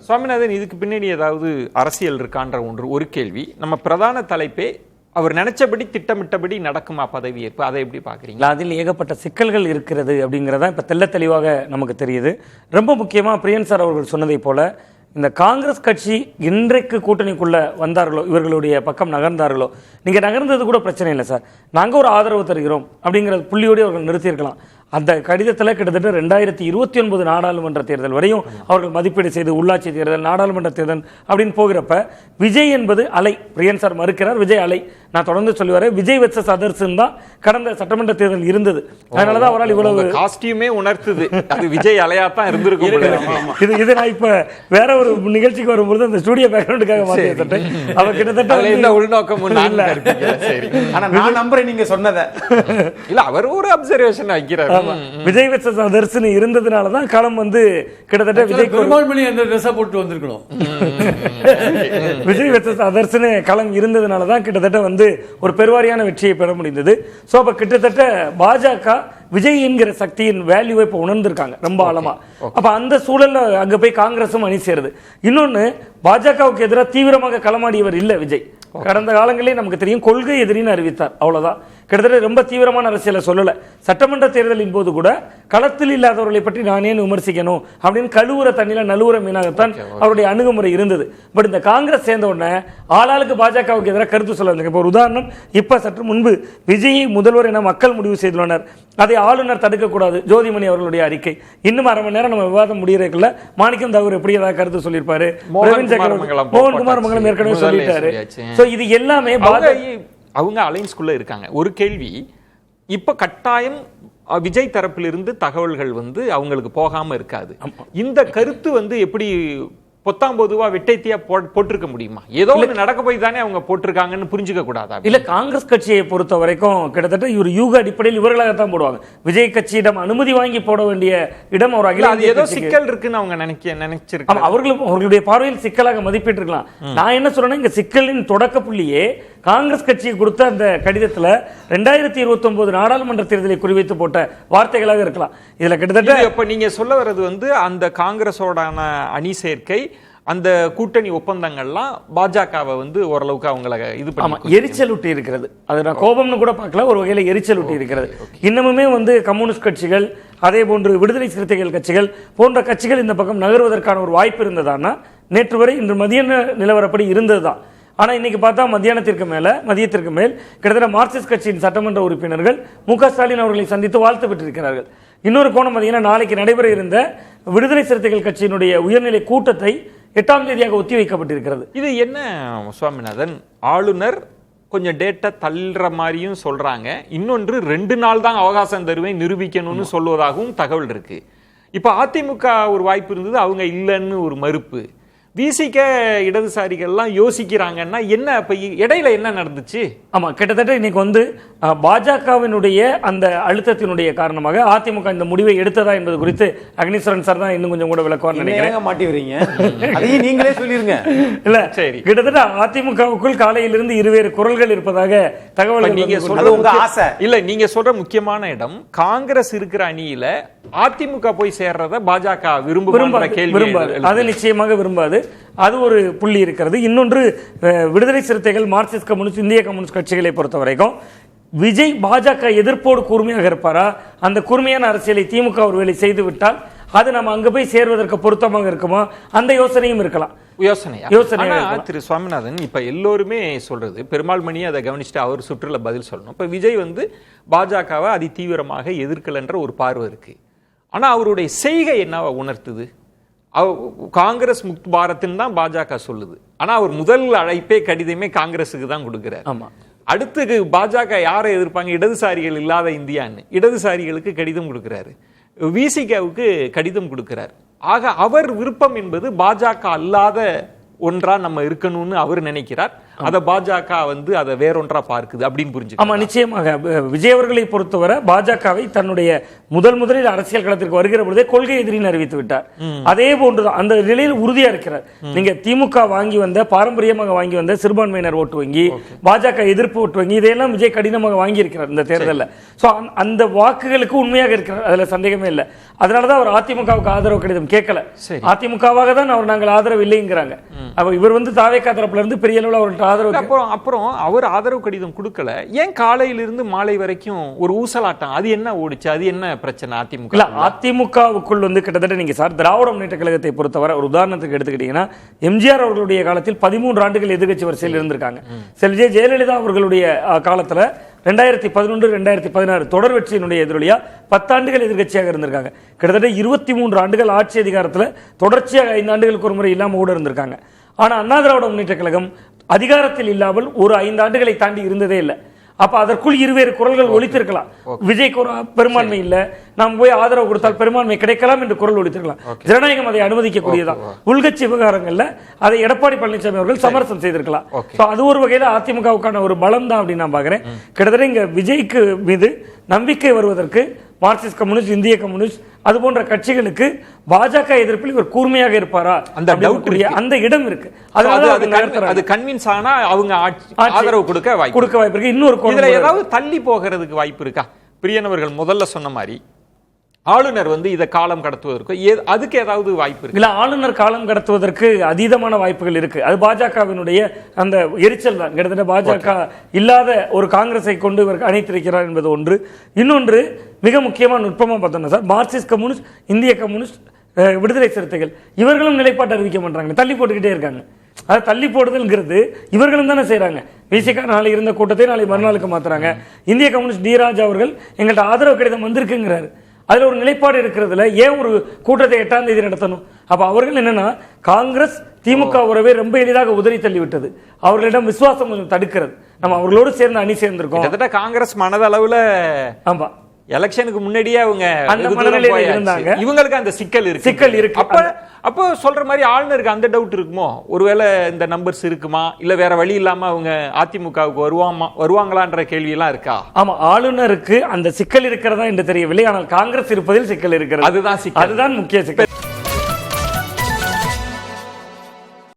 சுவாமிநாதன், இதுக்கு பின்னாடி ஏதாவது அரசியல் இருக்கான்ற ஒரு கேள்வி. நம்ம பிரதான தலைப்பே அவர் நினைச்சபடி திட்டமிட்டபடி நடக்குமா பதவியேற்பு, அதை எப்படி பாக்குறீங்க? அதில் ஏகப்பட்ட சிக்கல்கள் இருக்கிறது அப்படிங்கிறதா இப்ப தெள்ள தெளிவாக நமக்கு தெரியுது. ரொம்ப முக்கியமா பிரியன் சார் அவர்கள் சொன்னதை போல இந்த காங்கிரஸ் கட்சி இன்றைக்கு கூட்டணிக்குள்ள வந்தார்களோ, இவர்களுடைய பக்கம் நகர்ந்தார்களோ, நீங்க நகர்ந்தது கூட பிரச்சனை இல்லை சார், நாங்க ஒரு ஆதரவு தருகிறோம் அப்படிங்கிற புள்ளியோடு அவர்கள் நிறுத்தியிருக்கலாம். அந்த கடிதத்தில் கிட்டத்தட்ட 2029 நாடாளுமன்ற தேர்தல் வரையும் அவர்கள் மதிப்பீடு செய்து உள்ளாட்சி தேர்தல், நாடாளுமன்ற தேர்தல் அப்படின்னு போகிறப்ப விஜய் என்பது அலை. பிரியன் சார் மறுக்கிறார், விஜய் அலை. நான் தொடர்ந்து சொல்லி வரேன், விஜய் வெர்சஸ் அதர்ஸ் தான் கடந்த சட்டமன்ற தேர்தல் இருந்தது. அதனாலதான் அவரால் இவ்வளவு காஸ்டியூமே உணர்த்துது அது விஜய் அலையாத்தான் இருந்திருக்கும். இது நான் இப்ப வேற ஒரு நிகழ்ச்சிக்கு வரும்போது அந்த ஸ்டூடியோ பேக்ரவுண்டுக்காக மாற்றிட்டேன். அவர் கிட்டத்தட்ட உள்நோக்கம் நீங்க சொன்னதை இல்ல, அவர் ஒரு அப்சர்வேஷன் வைக்கிறார். விஜய் வெர்சஸ் அதர்ஸ் இருந்ததுனாலதான் களம் வந்து கிட்டத்தட்ட விஜய் பெருமாள்மணி என்ற ட்ரெஸ் போட்டு வந்திருக்கணும். விஜய் வெர்சஸ் அதர்ஸ் களம் இருந்ததுனாலதான் கிட்டத்தட்ட வந்து ஒரு பெருவாரியான வெற்றியை பெற முடிந்தது. சோ அப்ப கிட்டத்தட்ட பாஜக விஜய் என்கிற சக்தியின் வேல்யூவை இப்ப உணர்ந்திருக்காங்க ரொம்ப ஆழமா. அப்ப அந்த சூழல்ல அங்க போய் காங்கிரசும் அணி சேருது. இன்னொன்னு, பாஜகவுக்கு எதிராக தீவிரமாக களமாடியவர் இல்ல விஜய். கடந்த காலங்களே நமக்கு தெரியும், கொள்கை எதிரின்னு அறிவித்தார், அவ்வளவுதான். கிட்டத்தட்ட ரொம்ப தீவிரமான அரசியலை சொல்லல. சட்டமன்ற தேர்தலின் போது கூட களத்தில் இல்லாதவர்களை பற்றி நான் ஏன் விமர்சிக்கணும் அப்படின்னு கழுவுற தண்ணியில நழுவுற மீனாகத்தான் அவருடைய அணுகுமுறை இருந்தது. பட் இந்த காங்கிரஸ் சேர்ந்த உடனே ஆளாளுக்கு பாஜகவுக்கு எதிராக கருத்து சொல்ல வந்தாங்க. இப்போ ஒரு உதாரணம், இப்ப சற்று முன்பு விஜயை முதல்வர் என மக்கள் முடிவு செய்துள்ளனர், அதை ஆளுநர் தடுக்கக்கூடாது, ஜோதிமணி அவர்களுடைய அறிக்கை. இன்னும் அரை மணி நேரம் நம்ம விவாதம் முடியறதுக்குள்ள மாணிக்கம் தாகூர் எப்படி ஏதாவது கருத்து சொல்லியிருப்பாரு, மோகன்குமார் மங்கலம் ஏற்கனவே சொல்லிட்டாரு. இது எல்லாமே அவங்க அலைன்ஸ்குள்ள இருக்காங்க. ஒரு கேள்வி, இப்ப கட்டாயம் விஜய் தரப்பிலிருந்து தகவல்கள் வந்து அவங்களுக்கு போகாம இருக்காது. இந்த கருத்து வந்து எப்படி பொத்தாம் பொதுவா வெட்டைத்தியா போட்டிருக்க முடியுமா? ஏதோ ஒன்று நடக்க போய் தானே அவங்க போட்டிருக்காங்கன்னு புரிஞ்சுக்க கூடாதா? இல்ல, காங்கிரஸ் கட்சியை பொறுத்த வரைக்கும் கிட்டத்தட்ட இவர் யூக அடிப்படையில் இவர்களாகத்தான் போடுவாங்க. விஜய் கட்சியிடம் அனுமதி வாங்கி போட வேண்டிய இடம் ஒரு அகில அது ஏதோ சிக்கல் இருக்குன்னு அவங்க நினைச்சிருக்காங்க. அவர்களுடைய பார்வையில் சிக்கலாக மதிப்பிட்டு இருக்கலாம். நான் என்ன சொல்றேன்னா, இங்க சிக்கலின் தொடக்க புள்ளியே காங்கிரஸ் கட்சியை கொடுத்த அந்த கடிதத்துல 2029 நாடாளுமன்ற தேர்தலை குறிவைத்து போட்ட வார்த்தைகளாக இருக்கலாம். இதுல கிட்டத்தட்ட இப்ப நீங்க சொல்ல வர்றது வந்து அந்த காங்கிரஸோடான அணி சேர்க்கை, அந்த கூட்டணி ஒப்பந்தங்கள்லாம் பாஜகவை வந்து ஓரளவுக்கு அவங்களை இது பண்ணி எரிச்சல் ஊட்டி இருக்கிறது. அது நான் கோபம்னு கூட பார்க்கல, ஒரு வகையில எரிச்சல் ஊட்டி இருக்கிறது. இன்னமுமே வந்து கம்யூனிஸ்ட் கட்சிகள், அதே போன்று விடுதலை சிறுத்தைகள் கட்சிகள் போன்ற கட்சிகள் இந்த பக்கம் நகர்வதற்கான ஒரு வாய்ப்பு இருந்ததானா நேற்று வரை இன்று மதிய நிலவரப்படி இருந்ததுதான். ஆனா இன்னைக்கு பார்த்தா மதியத்திற்கு மேல் கிட்டத்தட்ட மார்க்சிஸ்ட் கட்சியின் சட்டமன்ற உறுப்பினர்கள் மு.க. ஸ்டாலின் அவர்களை சந்தித்து வாழ்த்து பெற்றிருக்கிறார்கள். இன்னொரு கோணம் பார்த்தீங்கன்னா, நாளைக்கு நடைபெற இருந்த விடுதலை சிறுத்தைகள் கட்சியினுடைய உயர்நிலை கூட்டத்தை 8ஆம் தேதியாக ஒத்தி வைக்கப்பட்டிருக்கிறது. இது என்ன சுவாமிநாதன், ஆளுநர் கொஞ்சம் டேட்டா தள்ளுற மாதிரியும் சொல்றாங்க, இன்னொன்று 2 நாள் தான் அவகாசம் தருவேன் நிரூபிக்கணும்னு சொல்வதாகவும் தகவல் இருக்கு. இப்ப அதிமுக ஒரு வாய்ப்பு இருந்தது, அவங்க இல்லைன்னு ஒரு மறுப்பு. விசிக இடதுசாரிகள்லாம் யோசிக்கிறாங்கன்னா என்ன, இப்ப இடையில என்ன நடந்துச்சு? ஆமா, கிட்டத்தட்ட இன்னைக்கு வந்து பாஜகவினுடைய அந்த அழுத்தத்தினுடைய காரணமாக அதிமுக இந்த முடிவை எடுத்ததா என்பது குறித்து அக்னீஸ்வரன் சார் தான் இன்னும் கொஞ்சம் கூட விளக்குவார் நினைக்கிறேன். மாட்டிவீங்க, அதையும் நீங்களே சொல்லிருங்க. இல்ல சரி, கிட்டத்தட்ட அதிமுகவுக்குள் காலையிலிருந்து இருவேறு குரல்கள் இருப்பதாக தகவல். நீங்க சொல்றது உங்க ஆசை இல்ல, நீங்க சொல்ற முக்கியமான இடம், காங்கிரஸ் இருக்கிற அணியில அதிமுக போய் சேர்றத பாஜக விரும்பாது. அது நிச்சயமாக விரும்பாது. அது ஒரு புள்ளி இருக்கிறது. இன்னொன்று, விடுதலை சிறுத்தைகள், மார்க்சிஸ்ட் கம்யூனிஸ்ட், இந்திய கம்யூனிஸ்ட் கட்சிகளை பொறுத்த வரைக்கும் விஜய் பாஜக எதிர்ப்போடு கூர்மையாக இருப்பாரா? அந்த கூர்மையான அரசியலை திமுக ஒருவேளை செய்து விட்டால் அது நம்ம அங்க போய் சேர்வதற்கு பொருத்தமாக இருக்குமா? அந்த யோசனையும் இருக்கலாம். திரு சுவாமிநாதன், இப்ப எல்லோருமே சொல்றது, பெருமாள் மணி அதை கவனிச்சுட்டு அவர் சுற்றுல பதில் சொல்லணும். இப்ப விஜய் வந்து பாஜகவை அதி தீவிரமாக எதிர்க்கலன்ற ஒரு பார்வை இருக்கு. ஆனா அவருடைய செய்கை என்னவா உணர்த்துது? காங்கிரஸ் முக்த் பாரத்ன்னு தான் பாஜக சொல்லுது. ஆனா அவர் முதல் அழைப்பே கடிதமே காங்கிரஸுக்கு தான் கொடுக்கிறார். ஆமா, அடுத்து பாஜக யாரை எதிர்ப்பாங்க, இடதுசாரிகள் இல்லாத இந்தியான்னு இடதுசாரிகளுக்கு கடிதம் கொடுக்கிறாரு, விசிகாவுக்கு கடிதம் கொடுக்கிறார். ஆக அவர் விருப்பம் என்பது பாஜக அல்லாத ஒன்றா நம்ம இருக்கணும்னு அவர் நினைக்கிறார். அதை பாஜக வந்து அதை வேறொன்றா பார்க்குது அப்படின்னு புரிஞ்சு. ஆமா, நிச்சயமாக விஜய் அவர்களை பொறுத்தவரை பாஜகவை தன்னுடைய முதலில் அரசியல் களத்திற்கு வருகிற பொழுதே கொள்கை எதிரின்னு அறிவித்து விட்டார். அதே போன்றுதான் அந்த நிலையில் உறுதியா இருக்கிறார். நீங்க திமுக வாங்கி வந்த பாரம்பரியமாக வாங்கி வந்த சிறுபான்மையினர் ஓட்டு வங்கி, பாஜக எதிர்ப்பு ஓட்டு வங்கி, இதையெல்லாம் விஜய் கடினமாக வாங்கி இருக்கிறார் இந்த தேர்தலில். சோ அந்த வாக்குகளுக்கு உண்மையாக இருக்கிறார், அதுல சந்தேகமே இல்லை. அதனாலதான் அவர் அதிமுகவுக்கு ஆதரவு கடிதம் கேட்கல. அதிமுகவாக தான் அவர் நாங்கள் ஆதரவு இல்லைங்கிறாங்க. அப்ப இவர் வந்து தாவேகா தரப்புல இருந்து பெரிய அளவில் அவர்கிட்ட ஆதரவு. அப்புறம் அவர் ஆதரவு கடிதம் கொடுக்கல, ஏன் காலையிலிருந்து மாலை வரைக்கும் ஒரு ஊசலாட்டம்? அது என்ன ஓடிச்சு? அது என்ன பிரச்சனை அதிமுக? இல்ல, அதிமுகவுக்குள் வந்து கிட்டத்தட்ட நீங்க சார் திராவிட முன்னேற்ற கழகத்தை பொறுத்தவரை ஒரு உதாரணத்துக்கு எடுத்துக்கிட்டீங்கன்னா, எம்ஜிஆர் அவர்களுடைய காலத்தில் 13 ஆண்டுகள் எதிர்க்கட்சி வரிசையில் இருந்திருக்காங்க. செல்வி ஜெயலலிதா அவர்களுடைய காலத்துல 2011 2016 தொடர் வெற்றியினுடைய எதிரொலியா 10 ஆண்டுகள் எதிர்க்கட்சியாக இருந்திருக்காங்க. கிட்டத்தட்ட 23 ஆண்டுகள் ஆட்சி அதிகாரத்துல தொடர்ச்சியாக 5 ஆண்டுகளுக்கு ஒரு முறை இல்லாம கூட இருந்திருக்காங்க. ஆனா அண்ணா திராவிட முன்னேற்ற கழகம் அதிகாரத்தில் இல்லாமல் ஒரு 5 ஆண்டுகளை தாண்டி இருந்ததே இல்லை. அப்ப அதற்குள் இருவேறு குரல்கள் ஒலித்திருக்கலாம். விஜய்க்கு ஒரு பெரும்பான்மை இல்ல, நாம் போய் ஆதரவு கொடுத்தால் பெரும்பான்மை கிடைக்கலாம் என்று குரல் ஒலித்திருக்கலாம். ஜனநாயகம் அதை அனுமதிக்கக்கூடியதான். உள்கட்சி விவகாரங்கள்ல அதை எடப்பாடி பழனிசாமி அவர்கள் சமரசம் செய்திருக்கலாம். அது ஒரு வகையில அதிமுகவுக்கான ஒரு பலம் தான் அப்படின்னு நான் பாக்குறேன். கிட்டத்தட்ட இங்க விஜய்க்கு மீது நம்பிக்கை வருவதற்கு மார்க்சிஸ்ட் கம்யூனிஸ்ட், இந்திய கம்யூனிஸ்ட் அது போன்ற கட்சிகளுக்கு பாஜக எதிர்ப்பில் இவர் கூர்மையாக இருப்பாரா அந்த டவுட், அந்த இடம் இருக்கு. அது கன்வின்ஸ் ஆனா அவங்க ஆதரவு கொடுக்க வாய்ப்பு இருக்கு. இன்னொரு இதுல ஏதாவது தள்ளி போகிறதுக்கு வாய்ப்பு இருக்கா? பிரியன் அவர்கள் முதல்ல சொன்ன மாதிரி ஆளுநர் வந்து இதை காலம் கடத்துவதற்கு அதுக்கு ஏதாவது வாய்ப்பு இருக்கு? இல்ல, ஆளுநர் காலம் கடத்துவதற்கு அதீதமான வாய்ப்புகள் இருக்கு. அது பாஜகவினுடைய அந்த எரிச்சல் தான். கிட்டத்தட்ட பாஜக இல்லாத ஒரு காங்கிரஸை கொண்டு இவர் அணைத்திருக்கிறார் என்பது ஒன்று. இன்னொன்று மிக முக்கியமான நுட்பமா பார்த்தோம்னா சார், மார்க்சிஸ்ட் கம்யூனிஸ்ட், இந்திய கம்யூனிஸ்ட், விடுதலை சிறுத்தைகள் இவர்களும் நிலைப்பாட்டை அறிவிக்க மாட்டாங்க, தள்ளி போட்டுக்கிட்டே இருக்காங்க. அதை தள்ளி போடுதல்ங்கிறது இவர்களும் தானே செய்யறாங்க. விசிகா நாளை இருந்த கூட்டத்தை நாளை மறுநாளுக்கு மாத்துறாங்க. இந்திய கம்யூனிஸ்ட் டி ராஜா அவர்கள் எங்கள்கிட்ட ஆதரவு கடிதம் வந்திருக்குங்கிறாரு. அதுல ஒரு நிலைப்பாடு இருக்கிறதுல ஏன் ஒரு கூட்டத்தை 8ஆம் தேதி நடத்தணும்? அப்ப அவர்கள் என்னன்னா, காங்கிரஸ் திமுக உறவை ரொம்ப எளிதாக உதறி தள்ளிவிட்டது. அவர்களிடம் விசுவாசம் கொஞ்சம் தடுக்கிறது. நம்ம அவர்களோடு சேர்ந்து அணி சேர்ந்திருக்கோம். கிட்டத்தட்ட காங்கிரஸ் மனதளவுல ஆமா எலெக்ஷனுக்கு முன்னாடியே அவங்க அந்த மனநிலையில இருந்தாங்க. இவங்களுக்கு அந்த சிக்கல் இருக்கு. அப்போ சொல்ற மாதிரி ஆளுநருக்கு அந்த டவுட் இருக்குமோ? ஒருவேளை இந்த நம்பர்ஸ் இருக்குமா, இல்ல வேற வழி இல்லாம அவங்க அதிமுகவுக்கு வருவாங்களான்ற கேள்வி எல்லாம் இருக்கா? ஆமா, ஆளுநருக்கு அந்த சிக்கல் இருக்கிறதா என்று தெரியவில்லை. ஆனால் காங்கிரஸ் இருப்பதில் சிக்கல் இருக்கிறது. அதுதான் முக்கிய சிக்கல்.